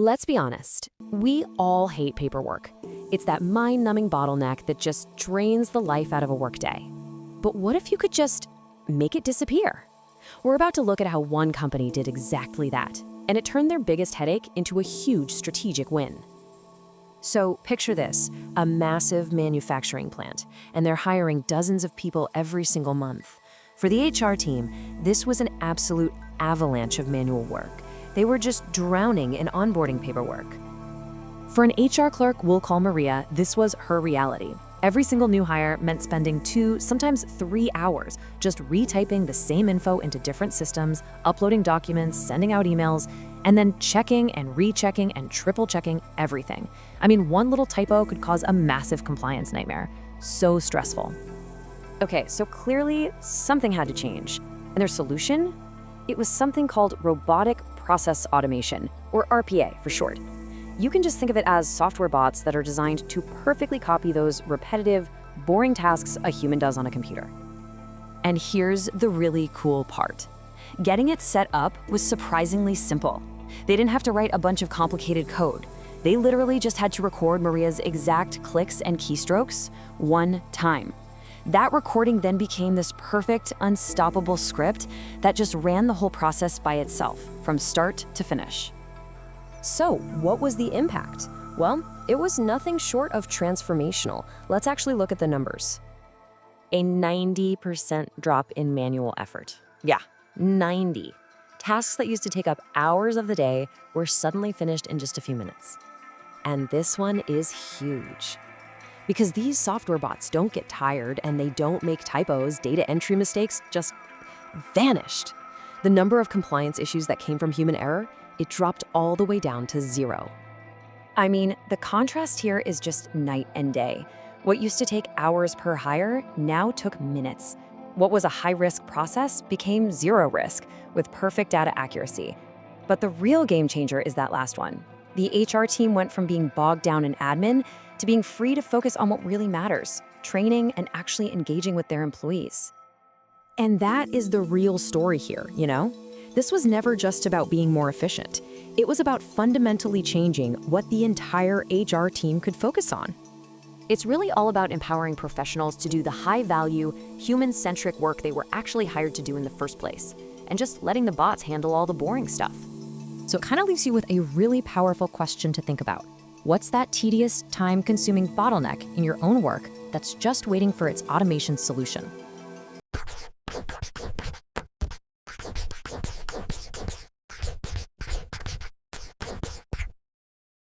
Let's be honest, we all hate paperwork. It's that mind-numbing bottleneck that just drains the life out of a workday. But what if you could just make it disappear? We're about to look at how one company did exactly that, and it turned their biggest headache into a huge strategic win. So picture this, a massive manufacturing plant, and they're hiring dozens of people every single month. For the HR team, this was an absolute avalanche of manual work. They were just drowning in onboarding paperwork. For an HR clerk we'll call Maria, this was her reality. Every single new hire meant spending 2, sometimes 3 hours just retyping the same info into different systems, uploading documents, sending out emails, and then checking and rechecking and triple checking everything. I mean, one little typo could cause a massive compliance nightmare. So stressful. Okay, so clearly something had to change. And their solution? It was something called robotic process automation, or RPA for short. You can just think of it as software bots that are designed to perfectly copy those repetitive, boring tasks a human does on a computer. And here's the really cool part. Getting it set up was surprisingly simple. They didn't have to write a bunch of complicated code. They literally just had to record Maria's exact clicks and keystrokes one time. That recording then became this perfect, unstoppable script that just ran the whole process by itself, from start to finish. So, what was the impact? Well, it was nothing short of transformational. Let's actually look at the numbers. A 90% drop in manual effort. Yeah, 90. Tasks that used to take up hours of the day were suddenly finished in just a few minutes. And this one is huge. Because these software bots don't get tired and they don't make typos, data entry mistakes just vanished. The number of compliance issues that came from human error, it dropped all the way down to 0. I mean, the contrast here is just night and day. What used to take hours per hire now took minutes. What was a high-risk process became 0 risk with perfect data accuracy. But the real game changer is that last one. The HR team went from being bogged down in admin to being free to focus on what really matters, training and actually engaging with their employees. And that is the real story here, you know? This was never just about being more efficient. It was about fundamentally changing what the entire HR team could focus on. It's really all about empowering professionals to do the high-value, human-centric work they were actually hired to do in the first place, and just letting the bots handle all the boring stuff. So it kind of leaves you with a really powerful question to think about. What's that tedious, time-consuming bottleneck in your own work that's just waiting for its automation solution?